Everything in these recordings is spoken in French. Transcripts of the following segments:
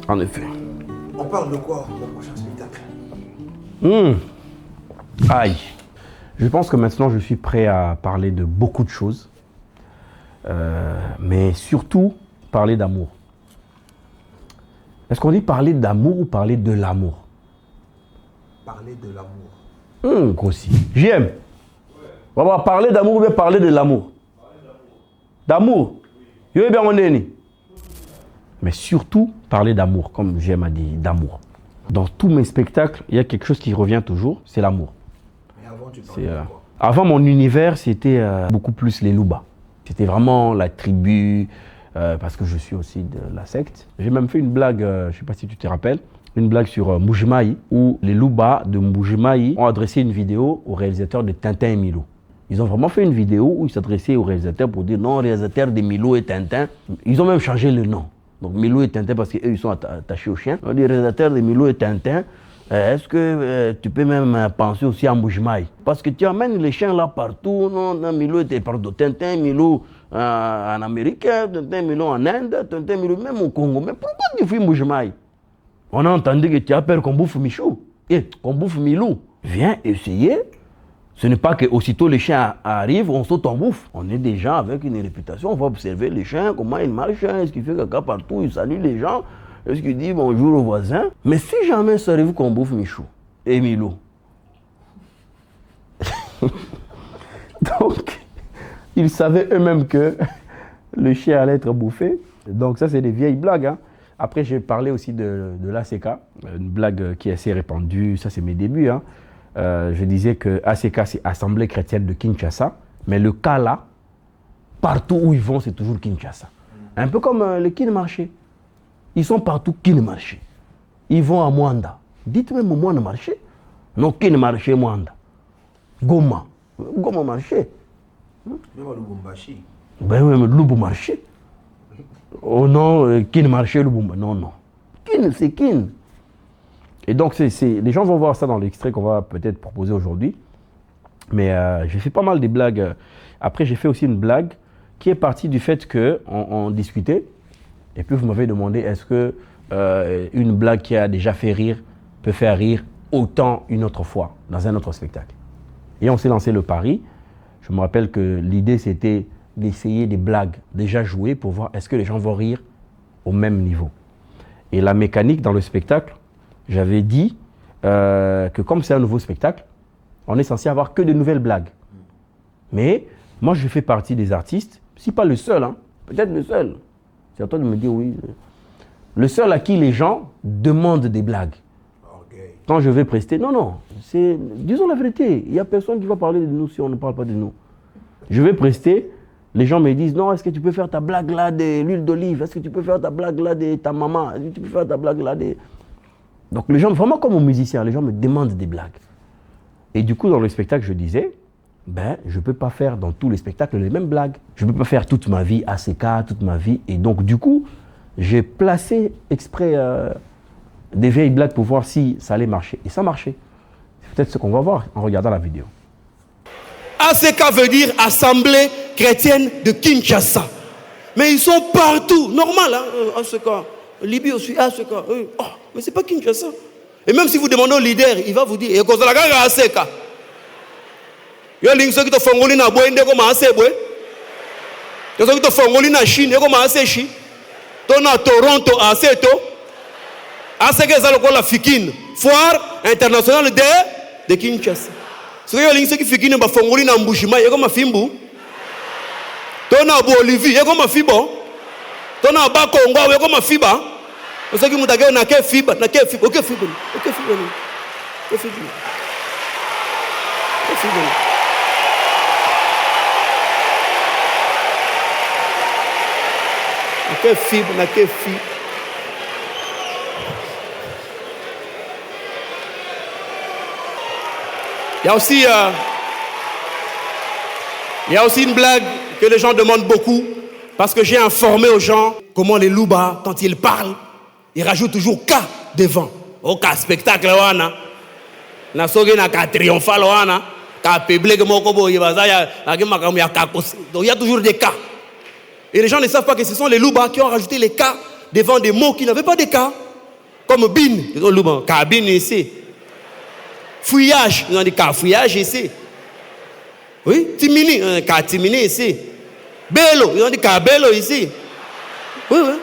En effet. On parle de quoi le prochain spectacle? Aïe. Je pense que maintenant je suis prêt à parler de beaucoup de choses. Mais surtout parler d'amour. Est-ce qu'on dit parler d'amour ou parler de l'amour? Parler de l'amour. Aussi. J'aime. On va parler d'amour ou bien parler de l'amour? D'amour. Oui. Bien on est. Mais surtout parler d'amour, comme j'aime à dire, d'amour. Dans tous mes spectacles, il y a quelque chose qui revient toujours, c'est l'amour. Mais avant, tu parlais de quoi? Avant, mon univers, c'était beaucoup plus les Louba. C'était vraiment la tribu, parce que je suis aussi de la secte. J'ai même fait une blague, je ne sais pas si tu te rappelles, une blague sur Mbujimayi, où les Louba de Mbujimayi ont adressé une vidéo au réalisateur de Tintin et Milou. Ils ont vraiment fait une vidéo où ils s'adressaient au réalisateur pour dire non, réalisateur de Milou et Tintin. Ils ont même changé le nom. Donc Milou et Tintin, parce qu'eux, ils sont attachés aux chiens. On dit réalisateur de Milou et Tintin, est-ce que tu peux même penser aussi à Mbujimayi? Parce que tu amènes les chiens là partout. Non, Milou était partout. Tintin, Milou en Amérique, Tintin, Milou en Inde, Tintin, Milou même au Congo. Mais pourquoi tu fais Mbujimayi? On a entendu que tu as peur qu'on bouffe Michou. Qu'on bouffe Milou. Viens essayer. Ce n'est pas qu'aussitôt les chiens arrivent, on saute en bouffe. On est des gens avec une réputation, on va observer les chiens, comment ils marchent, est-ce qu'il fait caca partout, il salue les gens, est-ce qu'il dit bonjour aux voisins. Mais si jamais ça arrive qu'on bouffe Michou et Milou. Donc, ils savaient eux-mêmes que le chien allait être bouffé. Donc ça, c'est des vieilles blagues. Hein. Après, j'ai parlé aussi de l'ACK, une blague qui est assez répandue, ça c'est mes débuts. Hein. Je disais que ACK, c'est Assemblée chrétienne de Kinshasa, mais le cas là, partout où ils vont, c'est toujours Kinshasa. Un peu comme les Kin-Marché. Ils sont partout Kin-Marché. Ils vont à Mwanda. Dites même au Mwanda Marché. Non, Kin-Marché, Mwanda. Goma. Goma Marché. Même à Lubumbashi. Ben oui, mais Lubumbashi. Oh non, Kin-Marché, Lubumbashi. Non. Kin, c'est Kin. Et donc, les gens vont voir ça dans l'extrait qu'on va peut-être proposer aujourd'hui. Mais j'ai fait pas mal de blagues. Après, j'ai fait aussi une blague qui est partie du fait qu'on discutait. Et puis, vous m'avez demandé, est-ce que une blague qui a déjà fait rire peut faire rire autant une autre fois dans un autre spectacle? Et on s'est lancé le pari. Je me rappelle que l'idée, c'était d'essayer des blagues déjà jouées pour voir est-ce que les gens vont rire au même niveau. Et la mécanique dans le spectacle, j'avais dit que comme c'est un nouveau spectacle, on est censé avoir que de nouvelles blagues. Mais moi, je fais partie des artistes, si pas le seul, hein, peut-être le seul. C'est à toi de me dire oui. Le seul à qui les gens demandent des blagues. Okay. Quand je vais prester, non, disons la vérité, il n'y a personne qui va parler de nous si on ne parle pas de nous. Je vais prester, les gens me disent non, est-ce que tu peux faire ta blague là de l'huile d'olive? Est-ce que tu peux faire ta blague là de ta maman? Est-ce que tu peux faire ta blague là de... Donc les gens, vraiment comme aux musiciens, les gens me demandent des blagues. Et du coup, dans le spectacle, je disais, je ne peux pas faire dans tous les spectacles les mêmes blagues. Je ne peux pas faire toute ma vie ACK, toute ma vie. Et donc, du coup, j'ai placé exprès des vieilles blagues pour voir si ça allait marcher. Et ça marchait. C'est peut-être ce qu'on va voir en regardant la vidéo. ACK veut dire Assemblée chrétienne de Kinshasa. Mais ils sont partout. Normal, hein, ACK. Libye aussi, ACK. Oh, mais c'est pas Kinshasa. Et même si vous demandez au leader, il va vous dire, il y a ACK. Il y a des gens qui te font na boende comme ACK. Il y a des gens qui te font na Chine comme ACK. Ton à Toronto, ACK. ACK est la Fikine, foire internationale de Kinshasa. Ce que les gens qui Fikine ba font na Mbujimayi comme Fimbu. Ton à Bolivie, il y a comme Fibo. Ton à Bakongo, il y a comme Fiba. Parce que vous avez na fibre, ok fibre. Il y a aussi une blague que les gens demandent beaucoup parce que j'ai informé aux gens comment les Louba, quand ils parlent, ils rajoutent toujours K devant. Au cas spectacle, wana. Na soge na ka triomphal, wana. Ka public, moko il y a toujours des K. Et les gens ne savent pas que ce sont les Louba qui ont rajouté les K devant des mots qui n'avaient pas de K. Comme bin, cabine ici. Fouillage, ils ont dit fouillage ici. Oui, timini, timini ici. Bello, ils ont dit bello ici. Oui, oui.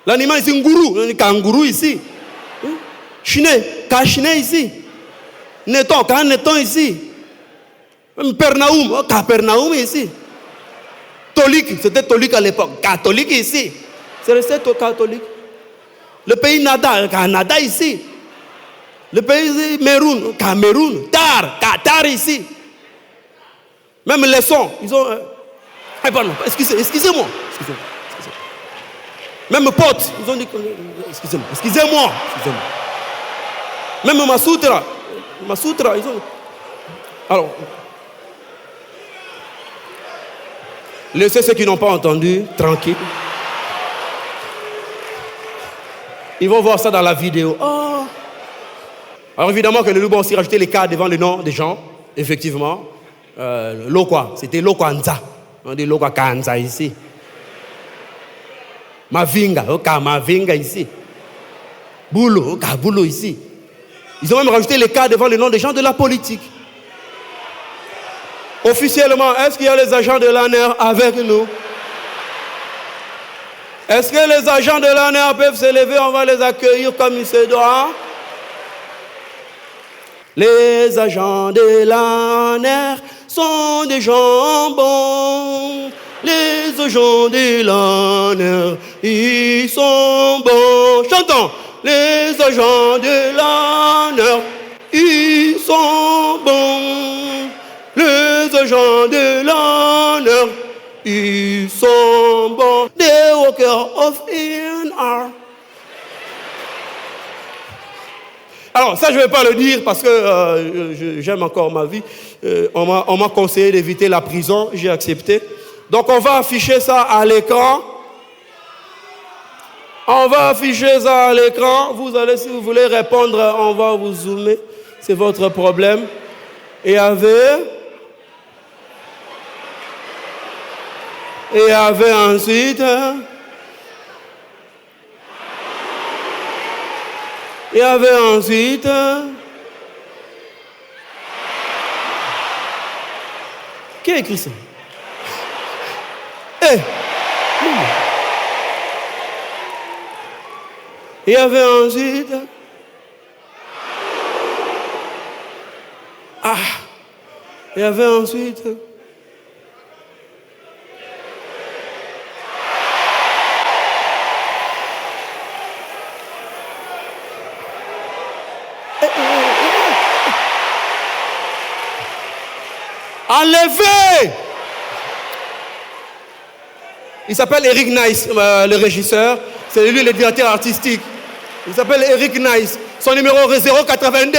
L'animal ici, ngourou, ils ont dit kangourou ici. Oui. Chiné, chiné ici. Neton, neton ici. Pernaoum, Capernaum ici. Tolique, c'était Tolique à l'époque. Catholique ici. C'est resté catholique. Le pays Nada, Canada ici. Le pays Meroun, Cameroun. Qatar ici. Même les sons, ils ont. Pardon, excusez-moi. Même potes, ils ont dit. Excusez-moi. Même Masoutra, ils ont. Alors. Laissez ceux qui n'ont pas entendu tranquille. Ils vont voir ça dans la vidéo. Oh. Alors évidemment que le loup a aussi rajouté les cas devant le nom des gens. Effectivement. Lokwa, c'était Lokwanza. On dit Lokwa Kanza ici. Mavinga, Mavinga ici. Boulot, Boulot ici. Ils ont même rajouté les cas devant le nom des gens de la politique. Officiellement, est-ce qu'il y a les agents de l'ANR avec nous? Est-ce que les agents de l'ANR peuvent se lever? On va les accueillir comme il se doit. Les agents de l'ANR sont des gens bons. Les agents de l'ANR, ils sont bons. Chantons. Les agents de l'ANR, ils sont bons. Les agents de l'honneur, ils sont bons. The workers of INR. Alors, ça, je ne vais pas le dire parce que j'aime encore ma vie. On m'a conseillé d'éviter la prison. J'ai accepté. Donc, on va afficher ça à l'écran. On va afficher ça à l'écran. Vous allez, si vous voulez répondre, on va vous zoomer. C'est votre problème. Et ensuite, qui a écrit ça? Il y avait ensuite, il y avait ensuite, enlevez! Il s'appelle Eric Nice, le régisseur. C'est lui le directeur artistique. Il s'appelle Eric Nice. Son numéro est 082.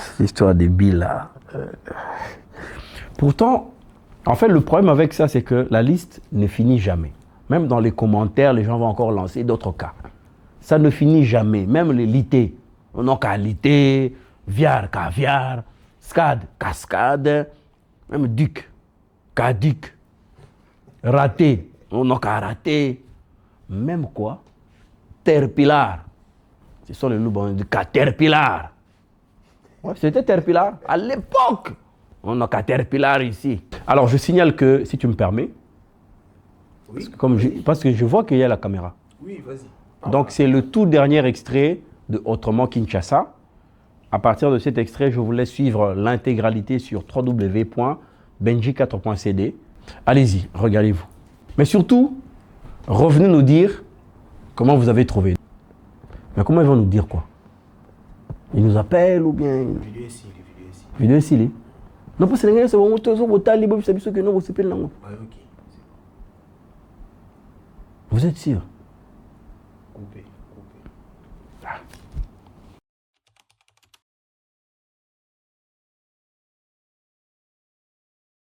Cette histoire débile là. Pourtant, en fait, le problème avec ça, c'est que la liste ne finit jamais. Même dans les commentaires, les gens vont encore lancer d'autres cas. Ça ne finit jamais. Même les lités. On a qu'à lité, viar, caviar, scad, cascade, même duc, caduc, raté, on a qu'à raté. Même quoi? Terpilar. Ce sont les loups du caterpillar. Ouais, c'était terpilar. À l'époque, on a caterpillar ici. Alors, je signale que, si tu me permets, Oui. Parce que je vois qu'il y a la caméra. Oui, vas-y. Donc, c'est le tout dernier extrait de Autrement Kinshasa. À partir de cet extrait, je vous laisse suivre l'intégralité sur www.benji4.cd. Allez-y, regardez-vous. Mais surtout, revenez nous dire comment vous avez trouvé. Mais comment ils vont nous dire quoi? Ils nous appellent ou bien... Vidéo ici. Vidéo ici. Non, parce que les gars, c'est bon, que non, Ouais, ok. vous êtes sûr? Coupé.